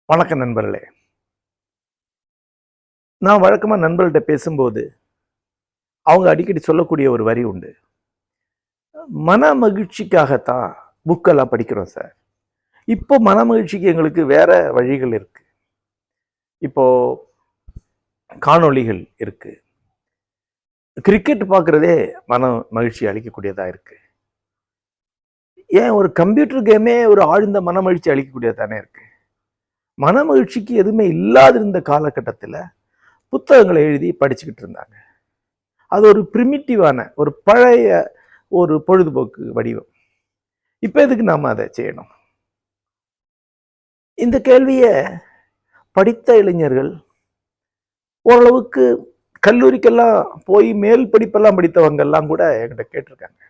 வணக்கம் நண்பர்களே. நான் வழக்கமா நண்பர்கள்ட்ட பேசும்போது அவங்க அடிக்கடி சொல்லக்கூடிய ஒரு வரி உண்டு. மன மகிழ்ச்சிக்காகத்தான் புக்கெல்லாம் படிக்கிறோம் சார். இப்போ மன மகிழ்ச்சிக்கு எங்களுக்கு வேற வழிகள் இருக்கு. இப்போ காணொளிகள் இருக்கு. கிரிக்கெட் பார்க்கறதே மன மகிழ்ச்சி அளிக்கக்கூடியதா இருக்கு. ஏன் ஒரு கம்ப்யூட்டர் கேமே ஒரு ஆழ்ந்த மன மகிழ்ச்சி அளிக்கக்கூடியதானே இருக்கு. மன மகிழ்ச்சிக்கு எதுவுமே இல்லாதிருந்த காலகட்டத்தில் புத்தகங்களை எழுதி படிச்சுக்கிட்டு இருந்தாங்க. அது ஒரு பிரிமிட்டிவான ஒரு பழைய ஒரு பொழுதுபோக்கு வடிவம். இப்ப எதுக்கு நாம அதை செய்யணும்? இந்த கேள்வியை படித்த இளைஞர்கள், ஓரளவுக்கு கல்லூரிக்கெல்லாம் போய் மேல் படிப்பெல்லாம் படித்தவங்க எல்லாம் கூட என்கிட்ட கேட்டிருக்காங்க.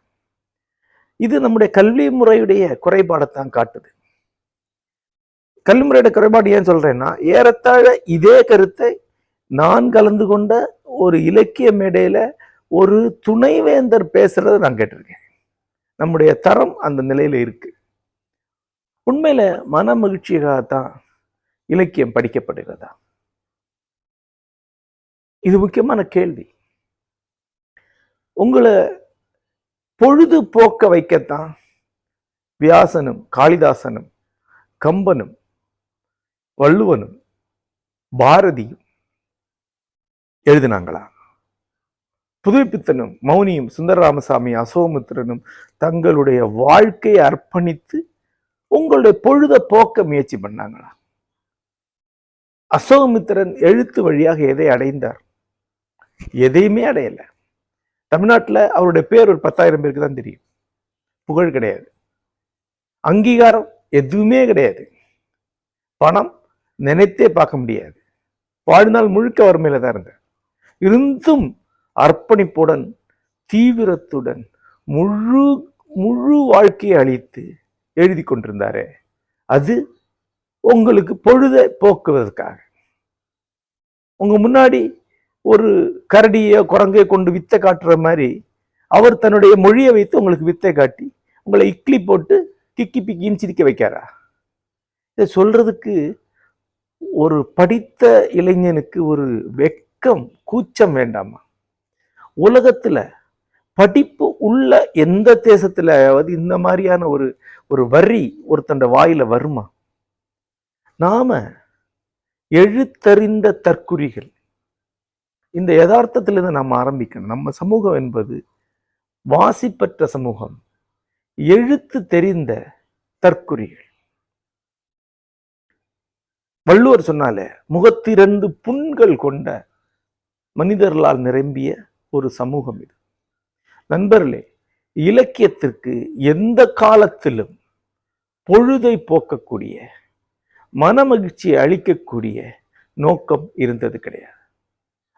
இது நம்முடைய கல்வி முறையுடைய குறைபாடைத்தான் காட்டுது. கல்வி முறையோட குறைபாடு ஏன் சொல்றேன்னா, ஏறத்தாழ இதே கருத்தை நான் கலந்து கொண்ட ஒரு இலக்கிய மேடையில ஒரு துணைவேந்தர் பேசுறதை நான் கேட்டிருக்கேன். நம்முடைய தரம் அந்த நிலையில இருக்கு. உண்மையில மன மகிழ்ச்சியாகத்தான் இலக்கியம் படிக்கப்படுகிறதா? இது முக்கியமான கேள்வி. உங்களை பொழுதுபோக்க வைக்கத்தான் வியாசனும் காளிதாசனும் கம்பனும் வள்ளுவனும் பாரதியும் எழுதினாங்களா? புதுப்பித்தனும் மௌனியும் சுந்தரராமசாமி அசோகமித்திரனும் தங்களுடைய வாழ்க்கையை அர்ப்பணித்து உங்களுடைய பொழுத போக்க முயற்சி பண்ணாங்களா? அசோகமித்திரன் எழுத்து வழியாக எதை அடைந்தார்? எதையுமே அடையல. தமிழ்நாட்டில் அவருடைய பேர் ஒரு 10,000 பேருக்கு தான் தெரியும். புகழ் கிடையாது, அங்கீகாரம் எதுவுமே கிடையாது, பணம் நினைத்தே பார்க்க முடியாது. வாழ்நாள் முழுக்க வறுமையில தான் இருந்தார். இருந்தும் அர்ப்பணிப்புடன் தீவிரத்துடன் முழு முழு வாழ்க்கையை அளித்து எழுதி கொண்டிருந்தாரே, அது உங்களுக்கு பொழுதை போக்குவதற்காக. உங்க முன்னாடி ஒரு கரடியோ குரங்கையோ கொண்டு வித்தை காட்டுற மாதிரி அவர் தன்னுடைய மொழியை வைத்து உங்களுக்கு வித்தை காட்டி உங்களை இட்லி போட்டு கிக்கி பிக்கின்னு சிரிக்க வைக்காரா? இதை சொல்றதுக்கு ஒரு படித்த இளைஞனுக்கு ஒரு வெட்கம், கூச்சம் வேண்டாமா? உலகத்துல படிப்பு உள்ள எந்த தேசத்திலாவது இந்த மாதிரியான ஒரு வரி ஒருத்தண்ட வாயில வருமா? நாம எழுத்தறிந்த தற்குறிகள். இந்த யதார்த்தத்திலிருந்து நாம் ஆரம்பிக்கணும். நம்ம சமூகம் என்பது வாசிப்பற்ற சமூகம், எழுத்து தெரிந்த தற்குறிகள். வள்ளுவர் சொன்னாலே, முகத்திரண்டு புண்கள் கொண்ட மனிதர்களால் நிரம்பிய ஒரு சமூகம் இது. நண்பர்களே, இலக்கியத்திற்கு எந்த காலத்திலும் பொழுதை போக்கக்கூடிய, மனமகிழ்ச்சியை அளிக்கக்கூடிய நோக்கம் இருந்தது கிடையாது.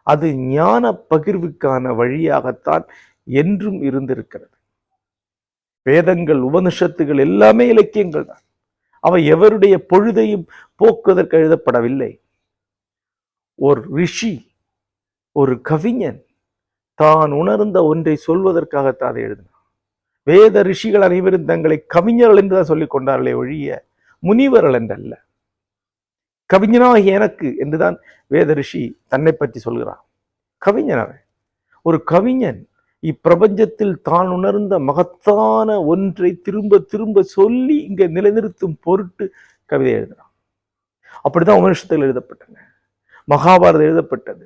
அது ஞான பகிர்வுக்கான வழியாகத்தான் என்றும் இருந்திருக்கிறது. வேதங்கள், உபனிஷத்துகள் எல்லாமே இலக்கியங்கள் தான். அவை எவருடைய பொழுதையும் போக்குவதற்கு எழுதப்படவில்லை. ஒரு ரிஷி, ஒரு கவிஞன் தான் உணர்ந்த ஒன்றை சொல்வதற்காகத்தான் அதை எழுதினார். வேத ரிஷிகள் அனைவரும் தங்களை கவிஞர்கள் என்றுதான் சொல்லிக் கொண்டார்களே ஒழிய முனிவர்கள் என்றல்ல. கவிஞனாக எனக்கு என்றுதான் வேத ரிஷி தன்னை பற்றி சொல்கிறான். கவிஞன் அவன். ஒரு கவிஞன் இப்பிரபஞ்சத்தில் தான் உணர்ந்த மகத்தான ஒன்றை திரும்ப திரும்ப சொல்லி இங்க நிலைநிறுத்தும் பொருட்டு கவிதை எழுதினான். அப்படிதான் உபனிஷத்துகள் எழுதப்பட்டன, மகாபாரதம் எழுதப்பட்டது,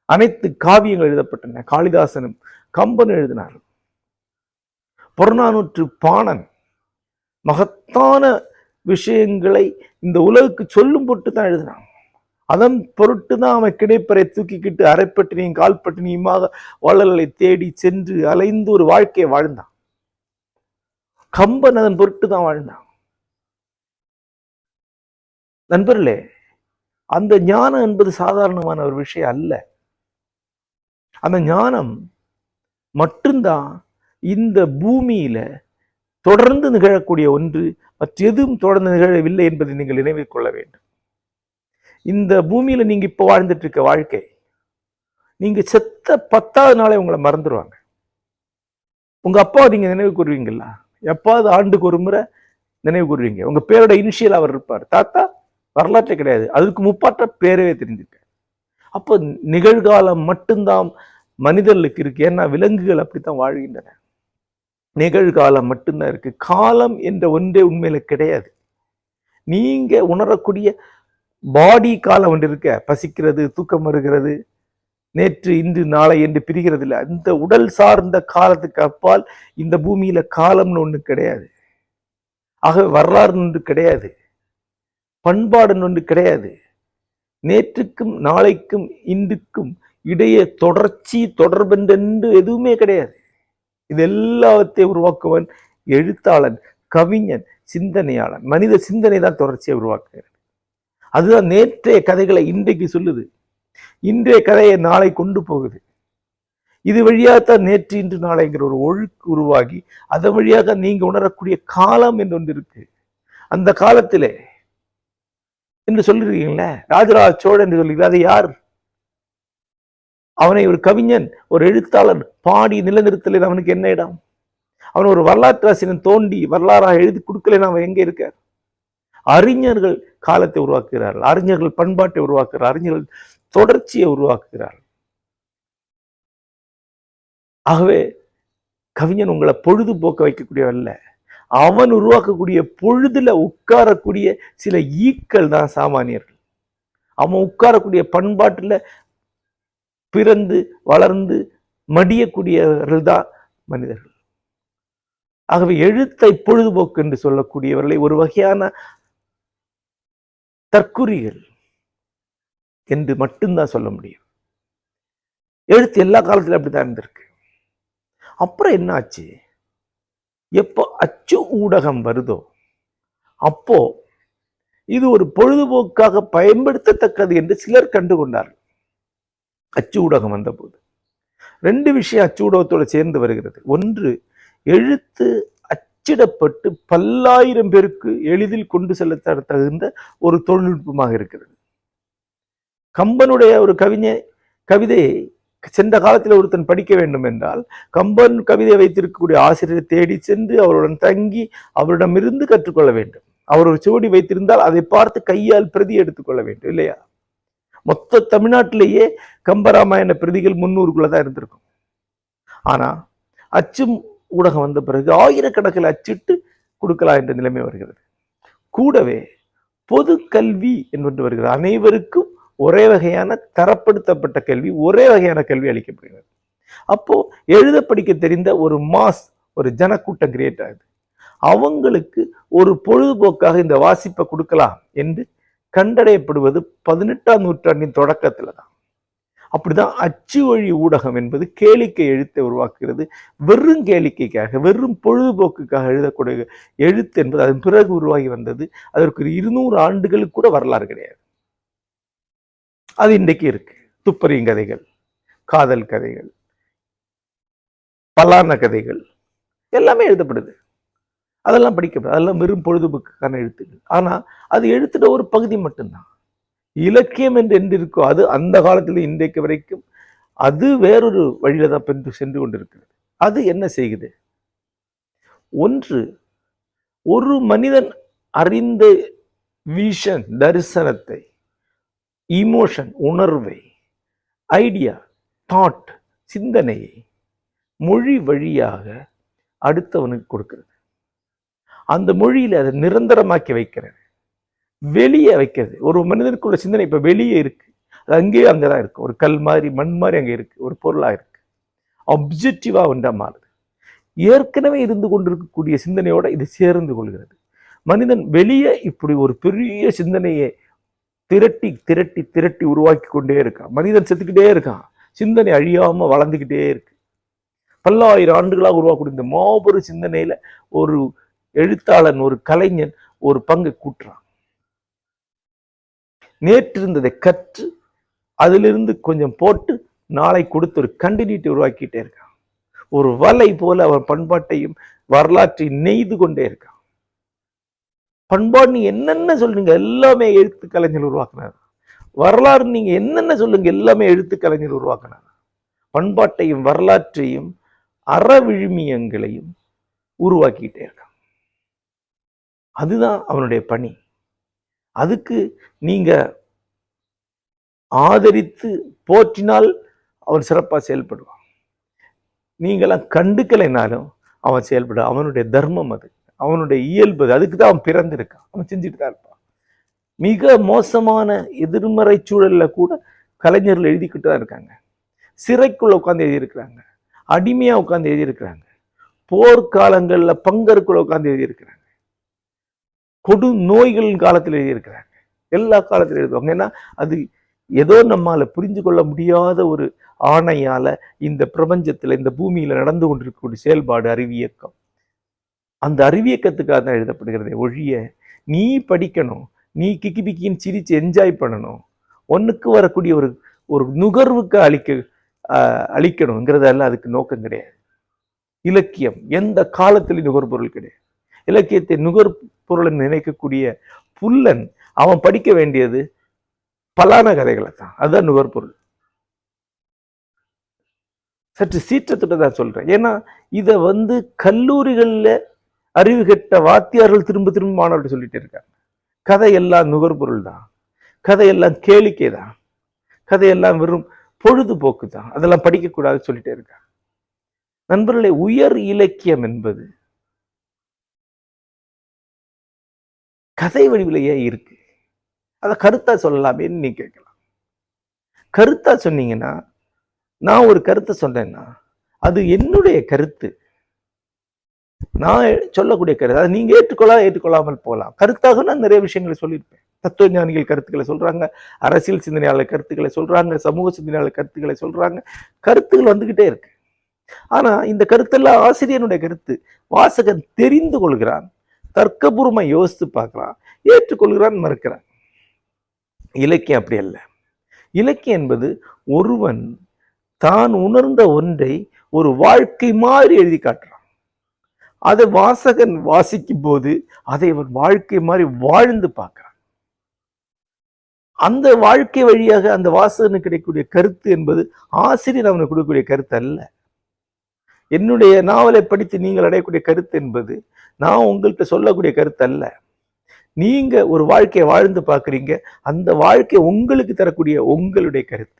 அனைத்து காவியங்கள் எழுதப்பட்டன. காளிதாசனும் கம்பனும் எழுதினார். புறநானூற்று பாணன் மகத்தான விஷயங்களை இந்த உலகுக்கு சொல்லும் பொருட்டு தான் எழுதினான். அதன் பொருட்டு தான் அவன் கிடைப்பறை தூக்கிக்கிட்டு அரைப்பட்டினியும் கால்பட்டினியுமாக வள்ளல்களை தேடி சென்று அலைந்து ஒரு வாழ்க்கையை வாழ்ந்தான். கம்பன் அதன் பொருட்டு தான் வாழ்ந்தான். நண்பர்களே, அந்த ஞானம் என்பது சாதாரணமான ஒரு விஷயம் அல்ல. அந்த ஞானம் மட்டும்தான் இந்த பூமியில தொடர்ந்து நிகழக்கூடிய ஒன்று, மற்ற எதுவும் தொடர்ந்து நிகழவில்லை என்பதை நீங்கள் நினைவில் கொள்ள வேண்டும். இந்த பூமியில நீங்க இப்ப வாழ்ந்துட்டு இருக்க வாழ்க்கை, நீங்க செத்த 10வது நாளே உங்களை மறந்துடுவாங்க. உங்க அப்பாவை நீங்க நினைவு கூறுவீங்களா? எப்பாவது ஆண்டுக்கு ஒரு முறை நினைவு கூறுவீங்க. உங்க பேரோட இனிஷியல் அவர் இருப்பார். தாத்தா வரலாற்றே கிடையாது, அதுக்கு முப்பாற்ற பேரவே தெரிஞ்சிருக்க. அப்போ நிகழ்காலம் மட்டும்தான் மனிதர்களுக்கு இருக்கு. ஏன்னா விலங்குகள் அப்படித்தான் வாழ்கின்றன. நிகழ்காலம் மட்டும்தான் இருக்கு. காலம் என்ற ஒன்றே உண்மையில கிடையாது. நீங்க உணரக்கூடிய பாடி காலம் ஒன்று இருக்க, பசிக்கிறது, தூக்கம் வருகிறது, நேற்று இன்று நாளை என்று பிரிகிறது இல்லை. அந்த உடல் சார்ந்த காலத்துக்கு அப்பால் இந்த பூமியில காலம்னு ஒண்ணு கிடையாது. ஆகவே வரலாறுன்னு ஒன்று கிடையாது, பண்பாடுன்னு ஒன்று கிடையாது. நேற்றுக்கும் நாளைக்கும் இன்றுக்கும் இடையே தொடர்ச்சி தொடர்பென்று எதுவுமே கிடையாது. இது எல்லாத்தையும் உருவாக்குவன் எழுத்தாளன், கவிஞன், சிந்தனையாளன். மனித சிந்தனை தான் தொடர்ச்சியை உருவாக்குகிறது. அதுதான் நேற்றைய கதைகளை இன்றைக்கு சொல்லுது, இன்றைய கதையை நாளை கொண்டு போகுது. இது வழியாகத்தான் நேற்று இன்று நாளைங்கிற ஒரு ஒழுக்கு உருவாகி அதன் வழியாக நீங்க உணரக்கூடிய காலம் என்று ஒன்று இருக்கு. அந்த காலத்திலே என்று சொல்லிருக்கீங்களே, ராஜராஜ சோழன் என்று சொல்லுகிறீங்க, அது யார்? அவனை ஒரு கவிஞன், ஒரு எழுத்தாளர் பாடி நிலநிறுத்தல அவனுக்கு என்ன இடம்? அவன் ஒரு வரலாற்றாசிரியன் தோண்டி வரலாறாக எழுதி கொடுக்கல, அவன் எங்க இருக்கார்? அறிஞர்கள் காலத்தை உருவாக்குகிறார்கள், அறிஞர்கள் பண்பாட்டை உருவாக்குகிறார், அறிஞர்கள் தொடர்ச்சியை உருவாக்குகிறார்கள். ஆகவே கவிஞன் உங்களை பொழுதுபோக்க வைக்கக்கூடியவல்ல, அவன் உருவாக்கக்கூடிய பொழுதுல உட்காரக்கூடிய சில ஈக்கள் தான் சாமானியர்கள். அவன் உட்காரக்கூடிய பண்பாட்டுல பிறந்து வளர்ந்து மடியக்கூடியவர்கள் தான் மனிதர்கள். ஆகவே எழுத்தை பொழுதுபோக்கு என்று சொல்லக்கூடியவர்களை ஒரு வகையான தற்குறிகள் என்று மட்டும்தான் சொல்ல முடியும். எழுத்து எல்லா காலத்திலும் அப்படித்தான் இருந்திருக்கு. அப்புறம் என்ன ஆச்சு? எப்போ அச்சு ஊடகம் வருதோ அப்போ இது ஒரு பொழுதுபோக்காக பயன்படுத்தத்தக்கது என்று சிலர் கண்டுகொண்டார்கள். அச்சு ஊடகம் வந்த போது ரெண்டு விஷயம் அச்சு ஊடகத்தோடு சேர்ந்து வருகிறது. ஒன்று, எழுத்து அச்சிடப்பட்டு பல்லாயிரம் பேருக்கு எளிதில் கொண்டு செல்ல தகுந்த ஒரு தொழில்நுட்பமாக இருக்கிறது. கம்பனுடைய ஒரு கவிதையை சென்ற காலத்தில் ஒருத்தன் படிக்க வேண்டும் என்றால் கம்பன் கவிதை வைத்திருக்கக்கூடிய ஆசிரியரை தேடி சென்று அவருடன் தங்கி அவரிடமிருந்து கற்றுக்கொள்ள வேண்டும். அவர் ஒரு சுவடி வைத்திருந்தால் அதை பார்த்து கையால் பிரதி எடுத்துக்கொள்ள வேண்டும், இல்லையா? மொத்த தமிழ்நாட்டிலேயே கம்பராமாயண பிரதிகள் 300க்குள்ளதான் இருந்திருக்கும். ஆனா அச்சு ஊடகம் வந்த பிறகு ஆயிரக்கணக்கில் அச்சிட்டு கொடுக்கலாம் என்ற நிலைமை வருகிறது. கூடவே பொது கல்வி என்று வருகிறது. அனைவருக்கும் ஒரே வகையான தரப்படுத்தப்பட்ட கல்வி, ஒரே வகையான கல்வி அளிக்கப்படுகிறது. அப்போ எழுத படிக்க தெரிந்த ஒரு மாஸ், ஒரு ஜனக்கூட்டம் கிரியேட் ஆகுது. அவங்களுக்கு ஒரு பொழுதுபோக்காக இந்த வாசிப்பை கொடுக்கலாம் என்று கண்டடையப்படுவது 18ஆம் நூற்றாண்டின் தொடக்கத்துல தான். அப்படிதான் அச்சு வழி ஊடகம் என்பது கேளிக்கை எழுத்தை உருவாக்குகிறது. வெறும் கேளிக்கைக்காக, வெறும் பொழுதுபோக்குக்காக எழுதக்கூடிய எழுத்து என்பது அதன் பிறகு உருவாகி வந்தது. அதற்கு 200 ஆண்டுகளுக்கு கூட வரலாறு கிடையாது. அது இன்றைக்கு இருக்கு. துப்பறியும் கதைகள், காதல் கதைகள், பலான கதைகள் எல்லாமே எழுதப்படுது. அதெல்லாம் படிக்கப்படுது. அதெல்லாம் வெறும் பொழுதுபோக்குக்கான எழுத்துக்கள். ஆனா அது எழுத்துட ஒரு பகுதி மட்டும்தான். இலக்கியம் என்று எந்த இருக்கோ அது அந்த காலத்துல இன்றைக்கு வரைக்கும் அது வேறொரு வழியில தான் சென்று கொண்டிருக்கிறது. அது என்ன செய்யுது? ஒன்று, ஒரு மனிதன் அறிந்த விஷன், தரிசனத்தை, இமோஷன், உணர்வை, ஐடியா, தாட், சிந்தனையை மொழி வழியாக அடுத்தவனுக்கு கொடுக்கிறது. அந்த மொழியில அதை நிரந்தரமாக்கி வைக்கிறது, வெளியே வைக்கிறது. ஒரு மனிதனுக்குள்ள சிந்தனை இப்ப வெளியே இருக்கு, அது அங்கேயே அங்கதான் இருக்கு. ஒரு கல் மாதிரி, மண் மாதிரி அங்கே இருக்கு, ஒரு பொருளா இருக்கு. அப்ஜெக்டிவா ஒன்றா மாறுது. ஏற்கனவே இருந்து கொண்டிருக்கக்கூடிய சிந்தனையோட இது சேர்ந்து கொள்கிறது. மனிதன் வெளியே இப்படி ஒரு பெரிய சிந்தனையை திரட்டி திரட்டி திரட்டி உருவாக்கி கொண்டே இருக்கான். மனிதன் செத்துக்கிட்டே இருக்கான், சிந்தனை அழியாம வளர்ந்துக்கிட்டே இருக்கு. பல்லாயிரம் ஆண்டுகளாக உருவாக்கக்கூடிய இந்த மாபெரும் சிந்தனையில ஒரு எழுத்தாளன், ஒரு கலைஞன் ஒரு பங்கை கூட்டுறான். நேற்று இருந்ததை கற்று அதிலிருந்து கொஞ்சம் போட்டு நாளை கொடுத்து ஒரு கண்டினியூட்டி உருவாக்கிட்டே இருக்கான். ஒரு வலை போல அவன் பண்பாட்டையும் வரலாற்றையும் நெய்து கொண்டே இருக்கான். பண்பாடு நீங்க என்னென்ன சொல்றீங்க எல்லாமே எழுத்து கலைஞர் உருவாக்குனார். வரலாறு நீங்க என்னென்ன சொல்லுங்க எல்லாமே எழுத்து கலைஞர் உருவாக்குனார். பண்பாட்டையும் வரலாற்றையும் அறவிழுமியங்களையும் உருவாக்கிட்டே இருக்கான். அதுதான் அவனுடைய பணி. அதுக்கு நீங்க ஆதரித்து போற்றினால் அவன் சிறப்பாக செயல்படுவான். நீங்களாம் கண்டுக்கலைனாலும் அவன் செயல்பட, அவனுடைய தர்மம் அது, அவனுடைய இயல்பு அது. அதுக்கு தான் அவன் பிறந்திருக்கான். அவன் செஞ்சுட்டு தான் இருப்பான். மிக மோசமான எதிர்மறை சூழல்ல கூட கலைஞர்கள் எழுதிக்கிட்டு தான் இருக்காங்க. சிறைக்குள்ள உட்காந்து எழுதியிருக்கிறாங்க, அடிமையா உட்காந்து எழுதியிருக்கிறாங்க, போர்க்காலங்கள்ல பங்கருக்குள்ள உட்காந்து எழுதியிருக்கிறாங்க, கொடு நோய்களின் காலத்தில் எழுதியிருக்கிறாங்க, எல்லா காலத்திலும் எழுதுவாங்க. ஏன்னா அது ஏதோ நம்மால புரிஞ்சு கொள்ள முடியாத ஒரு ஆணையால இந்த பிரபஞ்சத்துல, இந்த பூமியில நடந்து கொண்டிருக்கக்கூடிய செயல்பாடு அறிவியக்கம். அந்த அறிவியக்கத்துக்காக தான் எழுதப்படுகிறதே ஒழிய நீ படிக்கணும், நீ கிக்கி பிக்கின்னு சிரிச்சு என்ஜாய் பண்ணணும், ஒன்னுக்கு வரக்கூடிய ஒரு ஒரு நுகர்வுக்கு அளிக்கணுங்கிறதெல்லாம் அதுக்கு நோக்கம் கிடையாது. இலக்கியம் எந்த காலத்திலும் நுகர்பொருள் கிடையாது. இலக்கியத்தை நுகர்பொருளை நினைக்கக்கூடிய புல்லன் அவன் படிக்க வேண்டியது பலான கதைகளை தான். அதுதான் நுகர்பொருள். சற்று சீற்றத்துட்டு தான் சொல்றேன். ஏன்னா இதை கல்லூரிகள்ல அறிவு கெட்ட வாத்தியார்கள் திரும்ப திரும்ப மாணவர்கள் சொல்லிட்டு இருக்காங்க. கதையெல்லாம் நுகர்பொருள் தான், கதையெல்லாம் கேளிக்கை தான், கதையெல்லாம் வெறும் பொழுதுபோக்கு தான், அதெல்லாம் படிக்கக்கூடாதுன்னு சொல்லிட்டே இருக்காங்க. நண்பர்களே, உயர் இலக்கியம் என்பது கதை வடிவிலேயே இருக்கு. அதை கருத்தா சொல்லலாமேன்னு நீ கேட்கலாம். கருத்தா சொன்னீங்கன்னா, நான் ஒரு கருத்தை சொன்னேன்னா அது என்னுடைய கருத்து, நான் சொல்லக்கூடிய கருத்து. அதை நீங்க ஏற்றுக்கொள்ளாமல் போகலாம். கருத்தாக நான் நிறைய விஷயங்களை சொல்லியிருப்பேன். தத்துவ ஞானிகள் கருத்துக்களை சொல்றாங்க, அரசியல் சிந்தனையாளர் கருத்துக்களை சொல்றாங்க, சமூக சிந்தனையாளர் கருத்துக்களை சொல்றாங்க. கருத்துக்கள் வந்துகிட்டே இருக்கு. ஆனா இந்த கருத்தெல்லாம் ஆசிரியனுடைய கருத்து. வாசகன் தெரிந்து கொள்கிறான், தர்க்கபூர்வமா யோசித்து பார்க்கிறான், ஏற்றுக்கொள்கிறான், மறுக்கிறான். இலக்கியம் அப்படி அல்ல. இலக்கியம் என்பது ஒருவன் தான் உணர்ந்த ஒன்றை ஒரு வாழ்க்கை மாதிரி எழுதி காட்டுறான். அதை வாசகன் வாசிக்கும் போது அதை அவன் வாழ்க்கை மாதிரி வாழ்ந்து பார்க்கிறான். அந்த வாழ்க்கை வழியாக அந்த வாசகனுக்கு கிடைக்கக்கூடிய கருத்து என்பது ஆசிரியர் அவனுக்கு கொடுக்கக்கூடிய கருத்து அல்ல. என்னுடைய நாவலை படித்து நீங்கள் அடையக்கூடிய கருத்து என்பது நான் உங்கள்கிட்ட சொல்லக்கூடிய கருத்து அல்ல. நீங்க ஒரு வாழ்க்கையை வாழ்ந்து பார்க்குறீங்க, அந்த வாழ்க்கை உங்களுக்கு தரக்கூடிய உங்களுடைய கருத்து.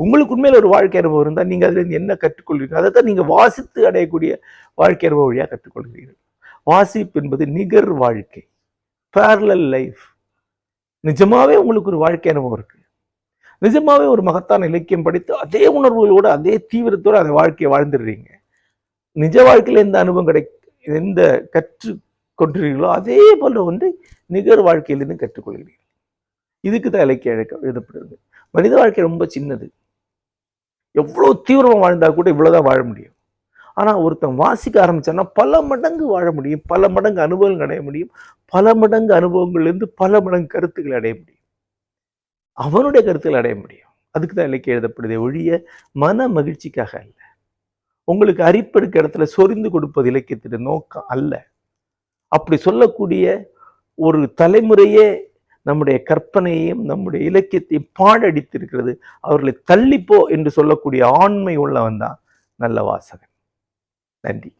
உங்களுக்கு உண்மையில ஒரு வாழ்க்கை அனுபவம் இருந்தால் நீங்க அதுல இருந்து என்ன கற்றுக்கொள்வீங்க, அதை தான் நீங்க வாசித்து அடையக்கூடிய வாழ்க்கை அனுபவம் வழியாக கற்றுக்கொள்கிறீர்கள். வாசிப்பு என்பது நிகர் வாழ்க்கை, பேரலல் லைஃப். நிஜமாவே உங்களுக்கு ஒரு வாழ்க்கை அனுபவம் இருக்கு, நிஜமாவே ஒரு மகத்தான இலக்கியம் படித்து அதே உணர்வுகளோட அதே தீவிரத்தோடு அந்த வாழ்க்கையை வாழ்ந்துடுறீங்க. நிஜ வாழ்க்கையில எந்த அனுபவம் எந்த கற்று கொண்டிருக்கீங்களோ அதே போன்ற ஒன்றை நிகர் வாழ்க்கையிலிருந்து கற்றுக்கொள்கிறீர்கள். இதுக்கு தான் இலக்கியம் எழுதப்படுது. மனித வாழ்க்கை ரொம்ப சின்னது. எவ்வளவு தீவிரமா வாழ்ந்தா கூட இவ்வளவுதான் வாழ முடியும். ஆனா ஒருத்தன் வாசிக்க ஆரம்பிச்சான்னா பல மடங்கு வாழ முடியும், பல மடங்கு அனுபவங்கள் அடைய முடியும், பல மடங்கு அனுபவங்கள்லேருந்து பல மடங்கு கருத்துக்களை அடைய முடியும், அவனுடைய கருத்துக்களை அடைய முடியும். அதுக்கு தான் இலக்கியம் எழுதப்படுதே ஒழிய மன மகிழ்ச்சிக்காக அல்ல. உங்களுக்கு அரிப்பெடுக்க இடத்துல சொரிந்து கொடுப்பது இலக்கியத்தின் நோக்கம் அல்ல. அப்படி சொல்லக்கூடிய ஒரு தலைமுறையே நம்முடைய கற்பனையையும் நம்முடைய இலக்கியத்தையும் பாழடித்திருக்கிறது. அவர்களை தள்ளிப்போ என்று சொல்லக்கூடிய ஆண்மை உள்ளவன் தான் நல்ல வாசகன். நன்றி.